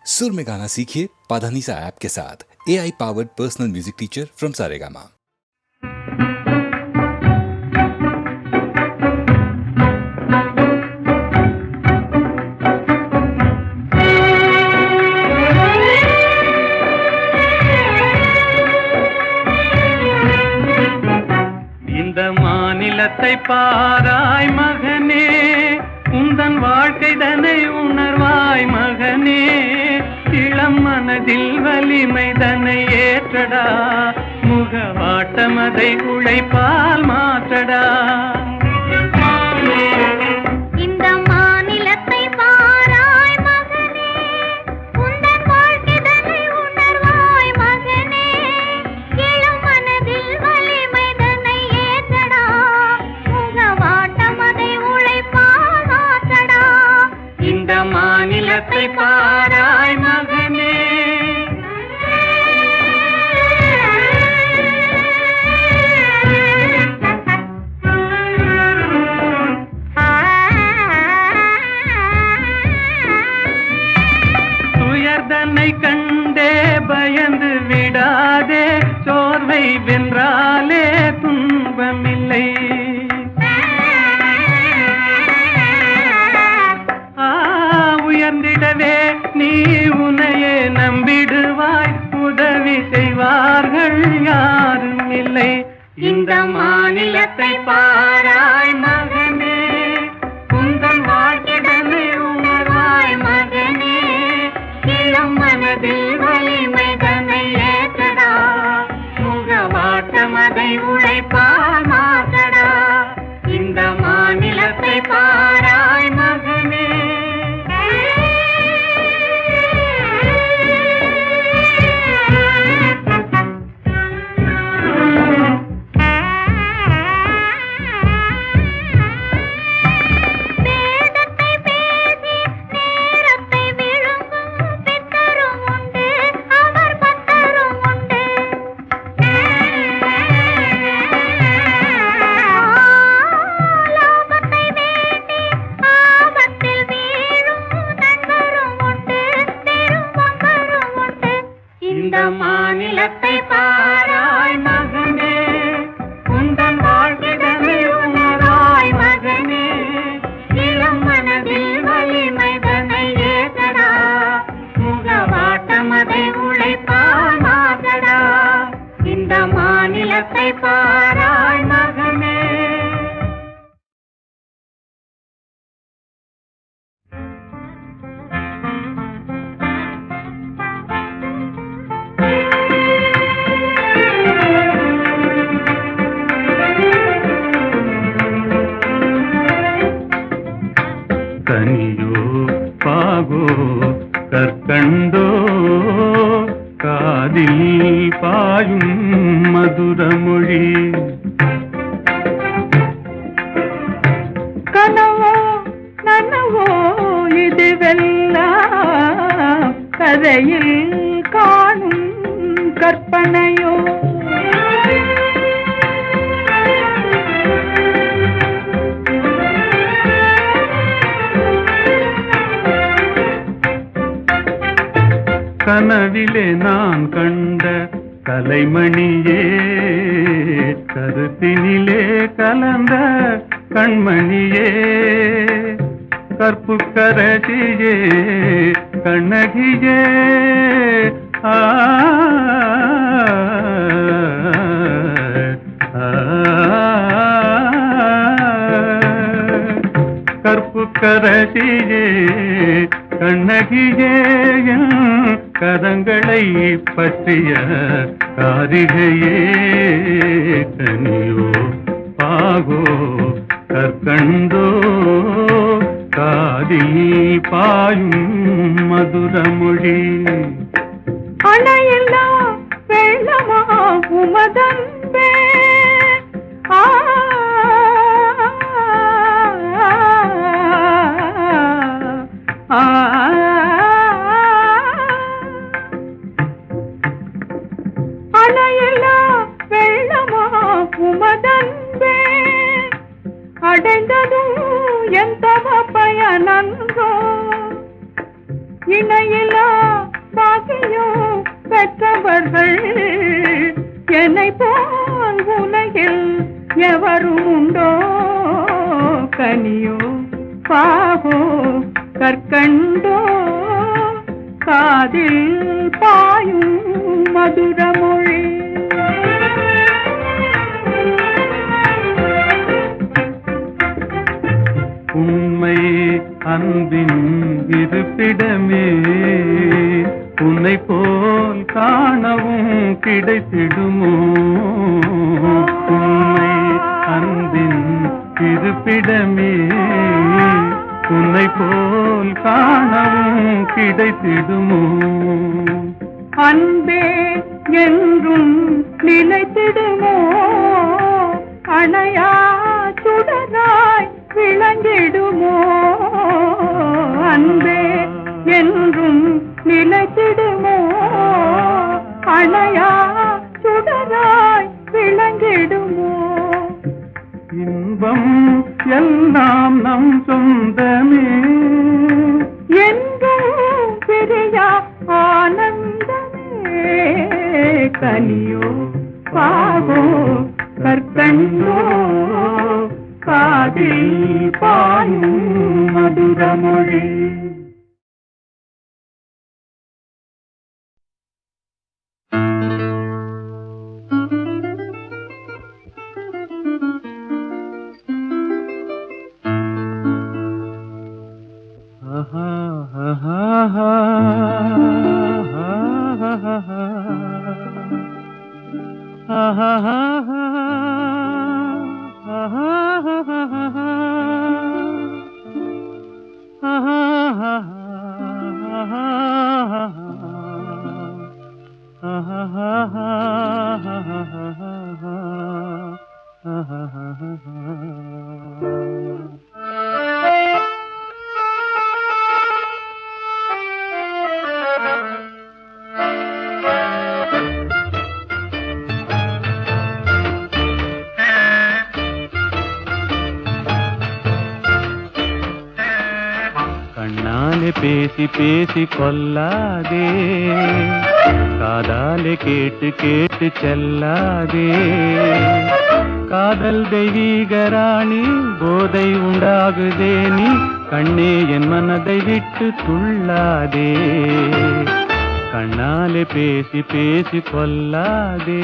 सुर में गाना सीखिए पाधानीसा ऐप के साथ। AI powered personal music teacher from Saregama. இந்த மாநிலத்தை பாராய் மகனே, உந்தன் வாழ்க்கை தன்னை உணர்வாய் மகனே. இளம் மனதில் வலிமை தன்னை ஏற்றடா, முகவாட்டம் அதை உழைப்பால் மாற்றடா. இந்த மாநிலத்தை பாராய் மகனே, உந்தன் வாழ்க்கை தன்னை உணர்வாய் மகனே. இளம் மனதில் வலிமை தன்னை ஏற்றடா, முகவாட்டம் அதை உழைப்பால் மாற்றடா. இந்த மாநிலத்தை பாராய் மகனே. துயர்தனை கண்டே பயந்து விடாதே, சோர்வை வென்றாலே துன்பமில்லை. உயர்ந்திடவே நீ உன்னையே நம்பிடுவாய், உதவி செய்வார்கள் யாரும் இல்லை. இந்த மாநிலத்தை பாராய் மகனே, உந்தன் வாழ்க்கைதனை உணர்வாய் மகனே. இளம் மனதில் வலிமை தன்னை ஏற்றடா, முகவாட்டம் அதை உழைப்பால் மாற்றடா. இந்த மாநிலத்தை பாராய் மகனே. இந்த மாநிலத்தை பாராய் மகனே, உந்தன் வாழ்க்கைதனை உணராய் மகனே. இளம் மனதில் வலிமை தன்னை ஏற்றடா, முகவாட்டம் அதை உழைப்பால் மாற்றடா. இந்த மாநிலத்தை பாராய் மகனே. கனியோ பாகோ கற்கண்டோ, காதில் பாயும் மதுரமொழி. கனவோ நனவோ இதுவெல்லாம் கதையில் காணும் கற்பனையோ. கனவிலே நான் கண்ட கலைமணியே, கருத்தினிலே கலந்த கண்மணியே. கற்புக்கரசியே கண்ணகியே, கற்புக்கரசியே கண்ணகியே. கரங்களை பற்றிய காரிகையே, கனியோ பாகோ கற்கண்டோ, காதில் பாயும் மதுரமொழி. அணையில்லா வெள்ளமா உமதன்பே, அணையில்லா வெள்ளமா உமதன்பே. அடைந்ததும் எந்த பயனன்றோ, இணையில்லா பாக்கியம் பெற்றவர்கள் என்னை போல் உலகில் எவரும் உண்டோ? கனியோ பாகோ கற்கண்டோ காதில் பாயும் மதுரமொழி. உண்மை அன்பின் இருப்பிடமே உன்னை போல் காணவும் கிடைத்திடுமோ? உண்மை அன்பின் இருப்பிடமே உன்னை போல் காணவும் கிடைத்திடுமோ? அன்பே என்றும் நிலைத்திடுமோ? அணையா சுடராய் விளங்கிடுமோ? அன்பே என்றும் நிலைத்திடுமோ? அணையா சுடராய் விளங்கிடுமோ? இன்பம் எல்லாம் நம் சொந்தமே என்றும் பிரியா ஆனந்தமே. கனியோ பாகோ கற்கண்டோ காதில் பாயும் மதுரமொழி. பேசி பேசி கொல்லாதே, காதாலே கேட்டு கேட்டு செல்லாதே. காதல் தெய்வீக ராணி, போதை உண்டாகுதே நீ, கண்ணே என் மனதை விட்டு துள்ளாதே. கண்ணாலே பேசி பேசி கொல்லாதே.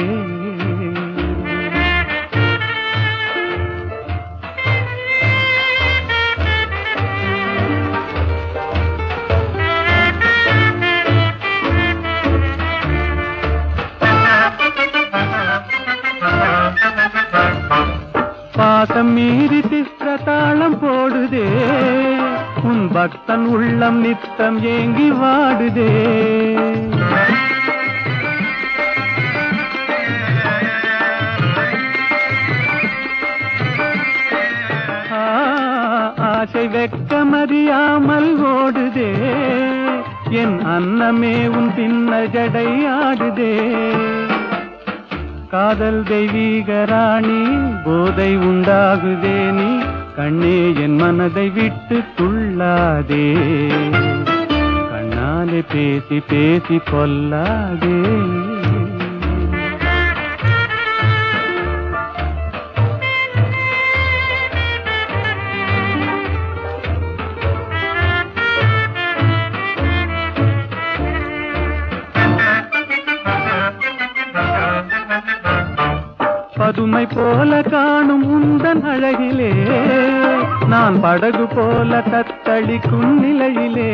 பாசம் மீறி திஸ்ர தாளம் போடுதே, உன் பக்தன் உள்ளம் நித்தம் ஏங்கி வாடுதே. ஆசை வெட்கமறியாமல் ஓடுதே, என் அன்னமே உன் பின்ன ஜடை ஆடுதே. காதல் தெய்வீக ராணி, போதை உண்டாகுதே நீ, கண்ணே என் மனதை விட்டு துள்ளாதே. கண்ணாலே பேசி பேசி கொல்லாதே. பதுமை போல காணும் உந்தன் அழகிலே, நான் படகு போல தத்தளிக்கும் நிலையிலே.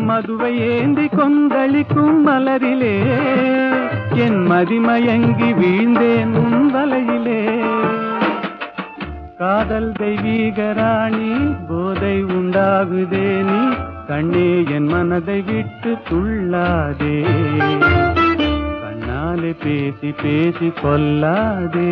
மதுவை ஏந்தி கொந்தளிக்கும் மலரிலே, என் மதிமயங்கி வீழ்ந்தேன் உன் வலையிலே. காதல் தெய்வீக ராணி, போதை உண்டாகுதே நீ, கண்ணே என் மனதை விட்டு துள்ளாதே. கண்ணாலே பேசி பேசி கொல்லாதே.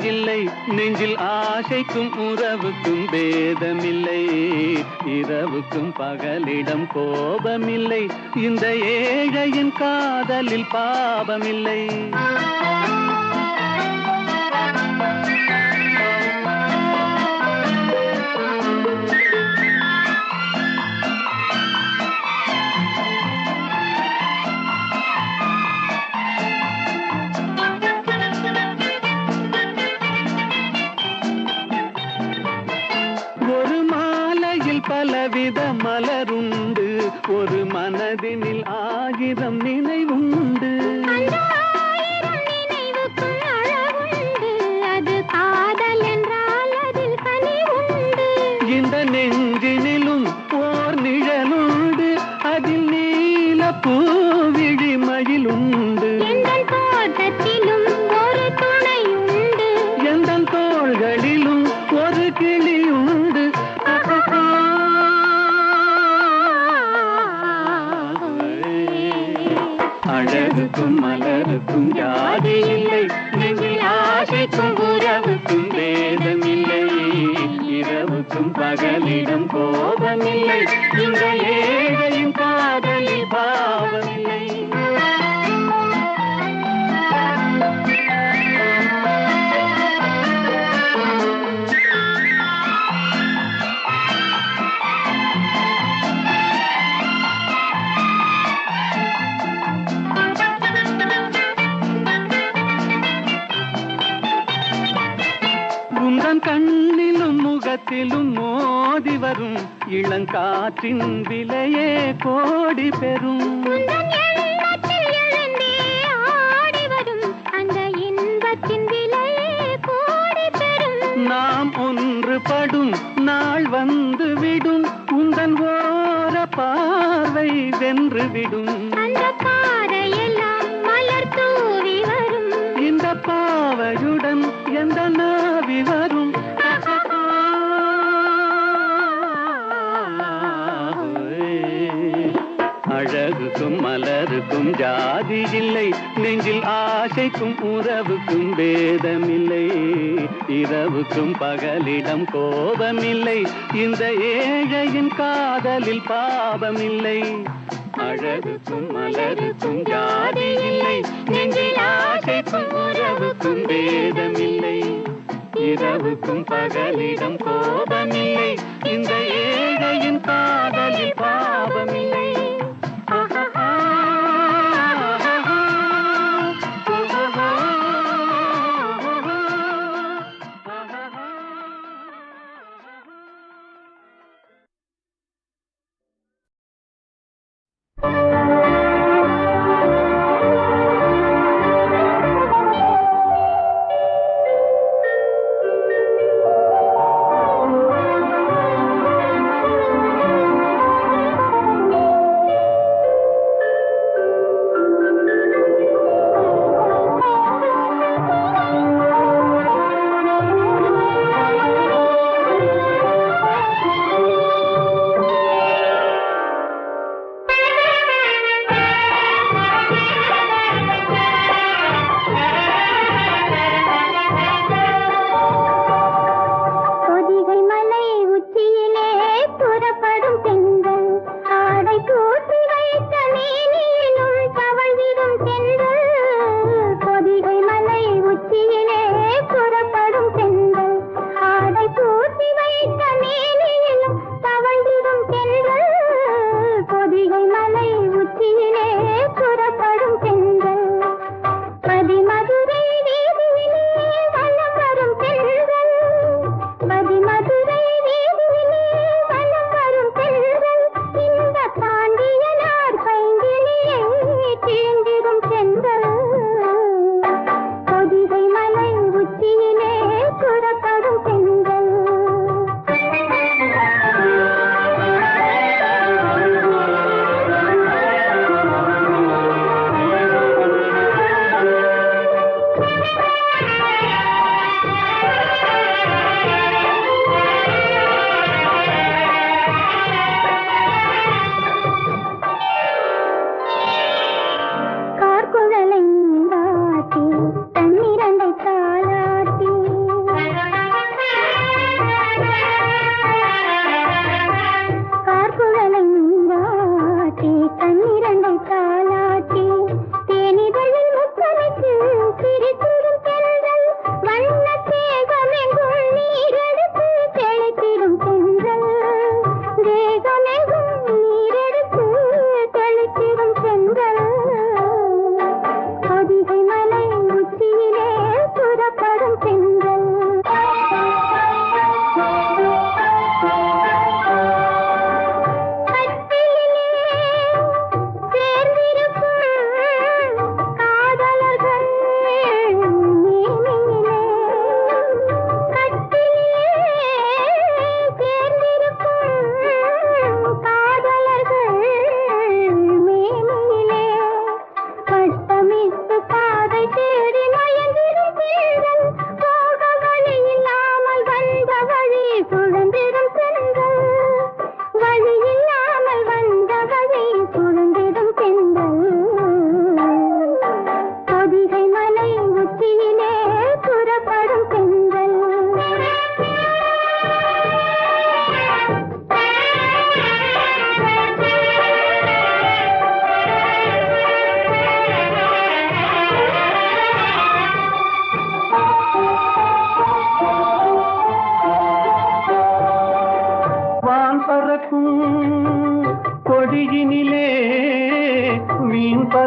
இல்லை நெஞ்சில் ஆசைக்கும் உறவுக்கும் பேதமில்லை இரவுக்கும் பகலிடம் கோபமில்லை இந்த ஏழையின் காதலில் பாவமில்லை பலவித மலருண்டு ஒரு மனதினில் 1000 நினைவுண்டு அது காதல் என்றால் அதில் கனிவுண்டு இந்த நெஞ்சினிலும் ஓர் நிழலுண்டு அதில் நீல பூவிழிமயில் உண்டு எங்கள் தோட்டத்திலும் ஒரு துணை உண்டு எந்தன் தோள்களிலும் ஒரு கிளி உண்டு அழகுக்கும் மலருக்கும் ஜாதி இல்லை நெஞ்சில் ஆசைக்கும் உறவுக்கும் வேதமில்லை இரவுக்கும் பகலிடம் கோபமில்லை இந்த ஏழையும் காதலில் பாவமில்லை கண்ணிலும் முகத்திலும் மோதி வரும் இளங்காற்றின் விலையே கோடி பெறும் அந்த இன்பத்தின் விலையே கோடி பெறும் நாம் ஒன்றுபடும் நாள் வந்து விடும் உந்தன் ஓர பார்வை வென்று விடும் அந்த பாறையெல்லாம் மலர் தூவி வரும் இந்த பாவையுடன் எந்த நாவி வரும் அழகுக்கும் மலருக்கும் ஜாதி இல்லை நெஞ்சில் ஆசைக்கும் உறவுக்கும் வேதமில்லை இரவுக்கும் பகலிடம் கோபமில்லை இந்த ஏழையின் காதலில் பாவமில்லை அழகுக்கும் மலருக்கும் ஜாதி இல்லை நெஞ்சில் ஆசைக்கும் உறவுக்கும் வேதமில்லை இரவுக்கும் பகலிடம் கோபமில்லை இந்த ஏழையின் காதலில் பாவமில்லை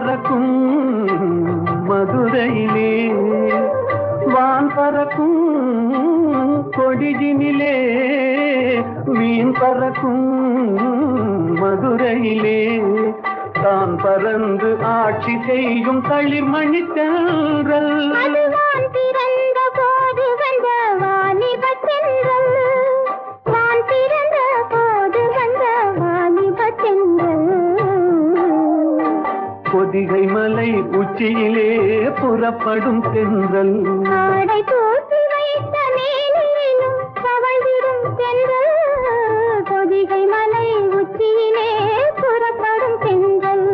பறக்கும் மதுரையிலே வான் பறக்கும் கொடியினிலே மீன் பறக்கும் மதுரையிலே தான் பறந்து ஆட்சி செய்யும் தளிர்மணி தென்றல் அதுவான் பிறந்த போது வந்த வாலிபத் தென்றல். வான் பிறந்த போது வந்த வாலிபத் தென்றல். பொதிகை மலை உச்சியிலே புறப்படும் தென்றல் ஆடை தூக்கி வைத்த மேனியிலும் தவழ்ந்திடும் தென்றல். பொதிகை மலை உச்சியிலே புறப்படும் தென்றல்.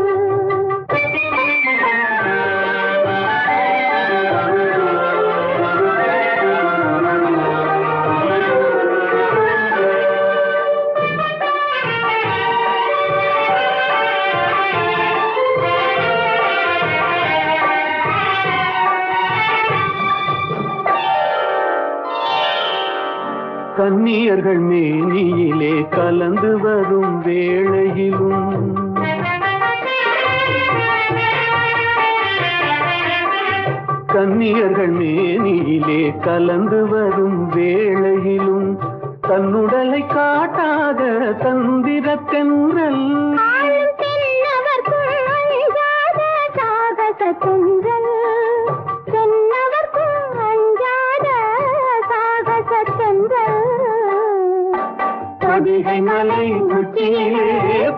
கன்னியர்கள் மேனியிலே கலந்து வரும் வேளையிலும் கன்னியர்கள் மேனியிலே கலந்து வரும் வேளையிலும் தன்னுடலை காட்டாத தந்திரத் தென்றல் ஆளும் தென்னவர்க்கும் அஞ்சாத சாகசத் தென்றல். தென்னவர்க்கும் அஞ்சாத சாகசத் தென்றல். பொதிகை மலை உச்சியிலே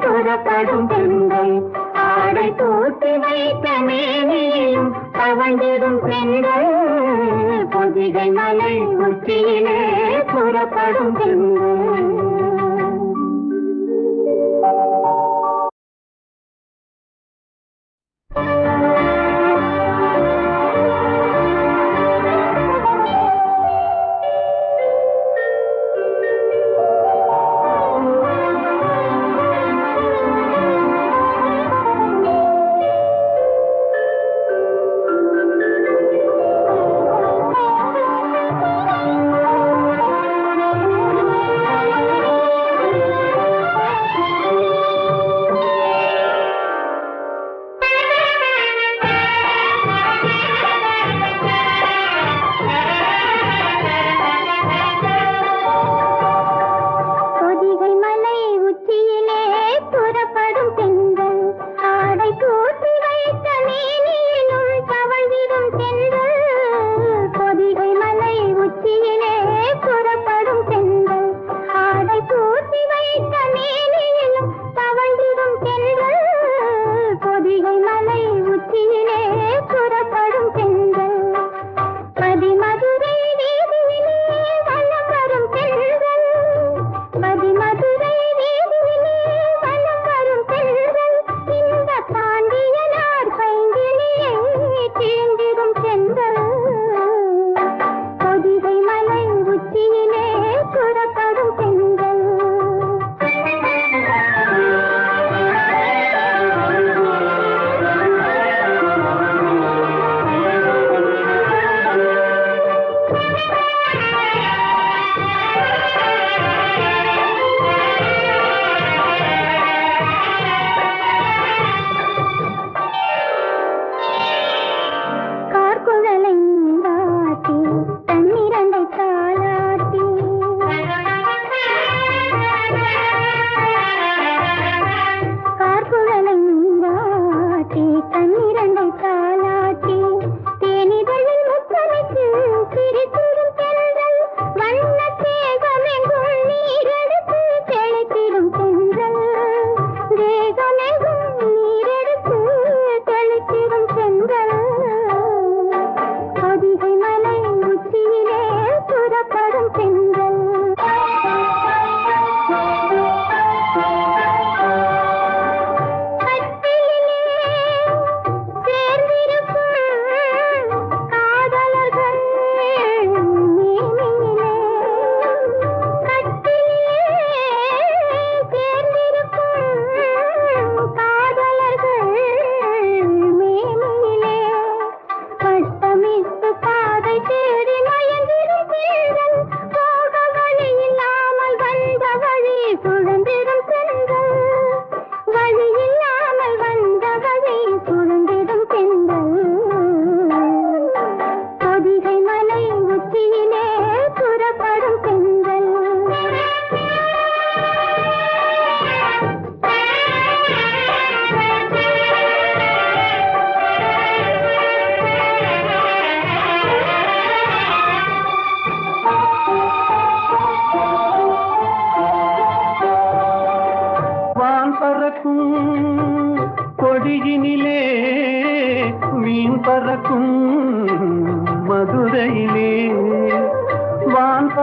புறப்படும் தென்றல் ஆடை தூக்கி வைத்த மேனியும் தவழ்ந்திடும் தென்றல். பொதிகை மலை உச்சியிலே புறப்படும் தென்றல்.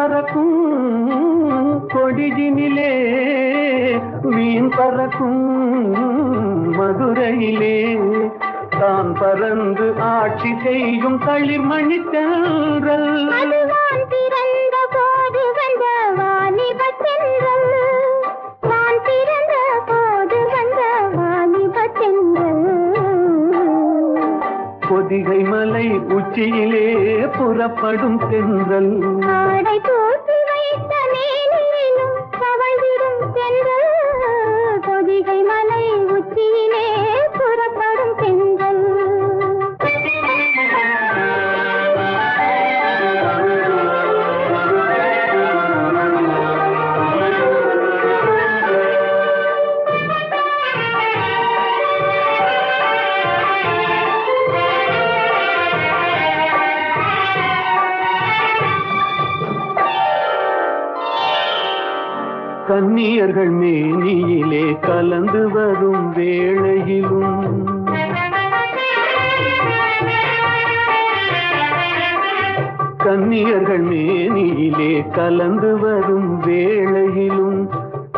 பறக்கும் கொடியினிலே மீன் பறக்கும் மதுரையிலே தான் பறந்து ஆட்சி செய்யும் களிர்மணி தென்றல் அதுதான் பிறந்த போது வந்த வாலிப தென்றல் நான் பிறந்த போது வந்த வாலிப தென்றல் பொதிகை மலை உச்சியிலே புறப்படும் தென்றல் ஆடை தூக்கி வைத்த மேனியிலும் தவழ்ந்திடும் தென்றல் பொதிகை மலை உச்சியிலே புறப்படும் தென்றல் கன்னியர்கள் மேனியிலே கலந்து வரும் வேளையிலும் கன்னியர்கள் மேனியிலே கலந்து வரும் வேளையிலும்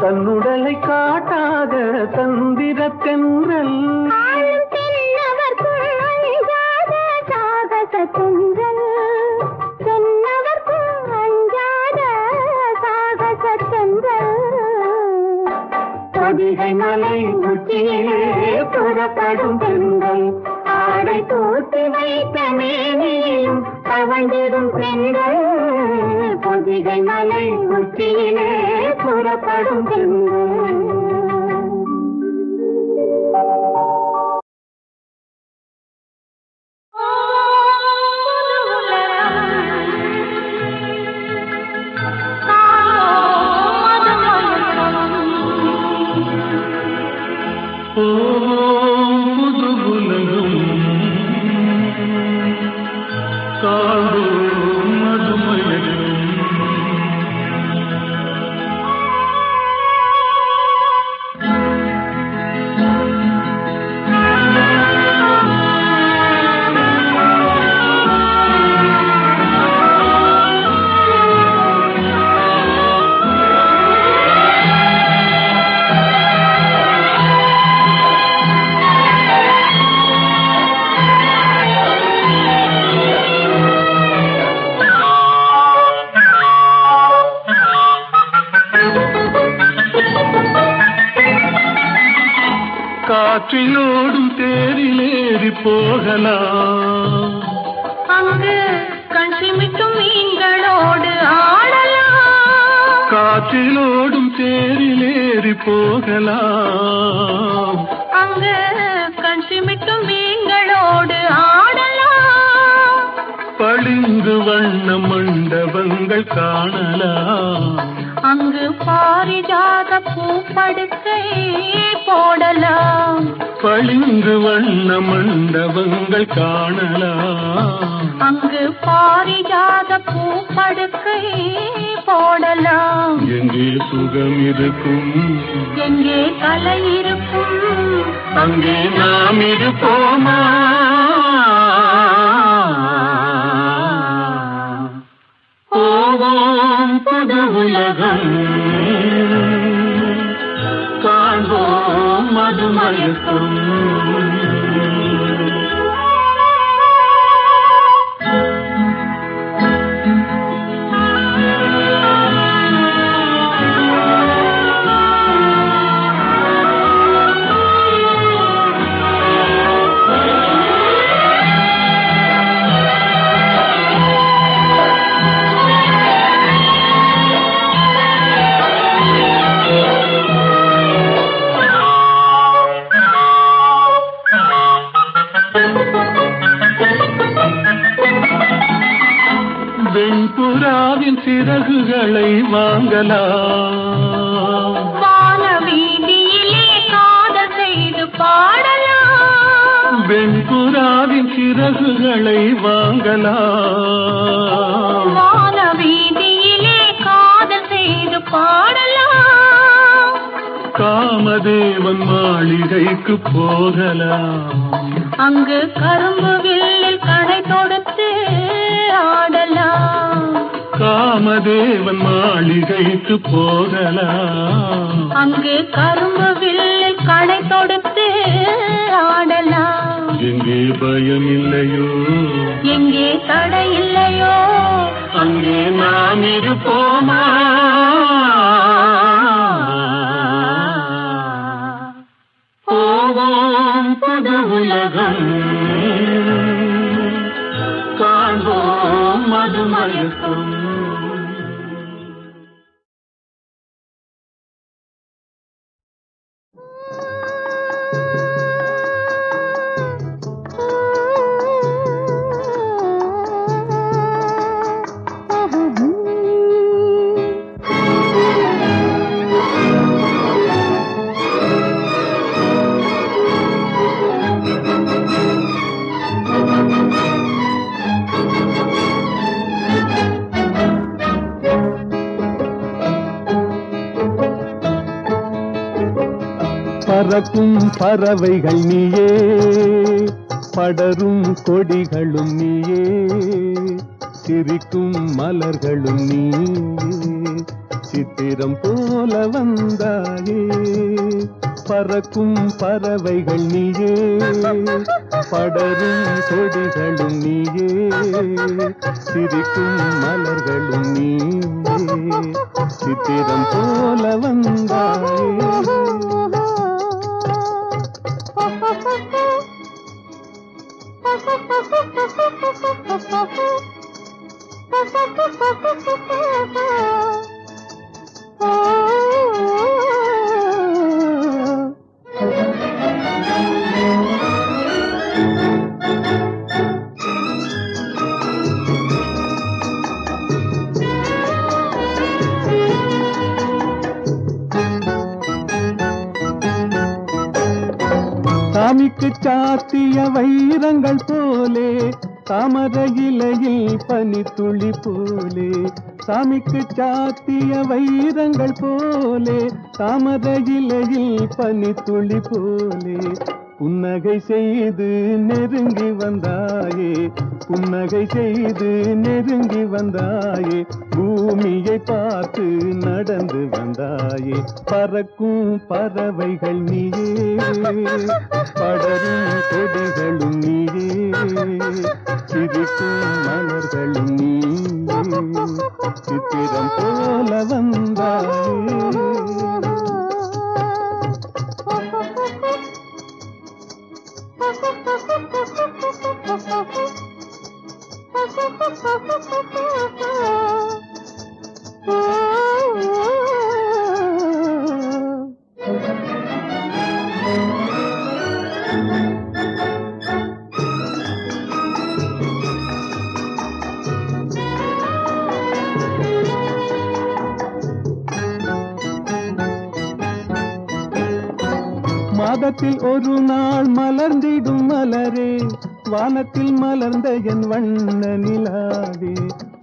தன்னுடலை காட்டாத தந்திர தென்றல் ஆளும் தென்னவர்க்கும் அஞ்சாத சாகச தென்றல் தென்னவர்க்கும் அஞ்சாத சாகச தென்றல் பொதிகை மலை உச்சியிலே புறப்படும் தென்றல் ஆடை தூக்கி வைத்த மேனியும் தவழ்ந்திடும் தென்றல் பொதிகை மலை உச்சியிலே புறப்படும் தென்றல் காற்றிலோடும் தேரிலேறி போகலாம் அங்கு கண் சிமிட்டும் மீன்களோடு ஆடலாம் காற்றிலோடும் தேரிலேறி போகலாம் அங்கு கண் சிமிட்டும் மீன்களோடு ஆடலாம் பளிங்கு வண்ண மண்டபங்கள் காணலாம் அங்கு பாரிஜாத பூப்படுக்கை போடலாம் பளிங்கு வண்ண மண்டபங்கள் காணலாம் அங்கு பாரிஜாத பூப்படுக்கை போடலாம் எங்கே சுகம் இருக்கும் எங்கே கலை இருக்கும் அங்கே நாம் இருப்போமா போவோம் புது உலகம் காண்போம் மதுமயக்கம் வெண்புறாவின் சிறகுகளை வாங்கலாம் வான வீதியிலே காதல் செய்து பாடலாம் வெண்புறாவின் சிறகுகளை வாங்கலாம் வான வீதியிலே காதல் செய்து பாடலாம் காமதேவன் மாளிகைக்கு போகலாம் அங்கு கரும்பு வில்லில் கடை தொடுத்து ஆடலாம் காமதேவன் மாளிகைக்கு போகலாம். அங்கு கரும்பு வில்லில் கடை தொடுத்து ஆடலாம். எங்கே பயம் இல்லையோ, எங்கே தடை இல்லையோ, அங்கே நாம் இருப்போமா. போவோம் புது உலகம், காண்போம் மதுமயக்கம். பறக்கும் பறவைகள் நீயே, படரும் கொடிகளும் நீயே, சிரிக்கும் மலர்களும் நீயே, சித்திரம் போல வந்தாயே. பறக்கும் பறவைகள் நீயே, படரும் கொடிகளும் நீயே, சிரிக்கும் மலர்களும் நீயே, சித்திரம் போல வந்தாயே. சாமிக்கு சாத்திய வைரங்கள் போலே, தாமரை இலையில் பனித்துளி போலே. சாமிக்கு சாத்திய வைரங்கள் போலே, தாமரை இலையில் பனித்துளி போலே. புன்னகை செய்து நெருங்கி வந்தாயே, புன்னகை செய்து நெருங்கி வந்தாயே. பூமியை பார்த்து நடந்து வந்தாயே. பறக்கும் பறவைகள் நீயே, படரும் கொடிகளும் நீயே, சிரிக்கும் மலர்களும் நீயே, சித்திரம் போல வந்தாயே. மாதத்தில் ஒரு நாள் மலர்ந்திடும் மலரே, வானத்தில் மலர்ந்த என் வண்ண நிலாவே.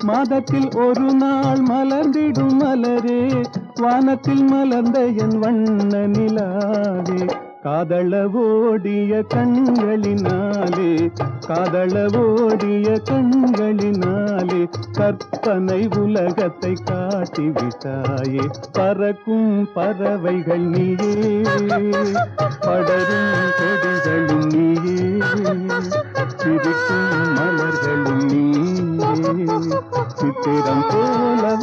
மாதத்தில் ஒரு நாள் மலர்ந்திடும் மலரே, வானத்தில் மலர்ந்த என் வண்ண நிலாவே. காதளவோடிய கண்களினாலே, காதளவோடிய கண்களினாலே, கற்பனை உலகத்தை காட்டிவிட்டாயே. பறக்கும் பறவைகள் நீயே, படரும் கொடிகளும் நீயே, சிரிக்கும் மலர்களும் நீயே, சித்திரம் போல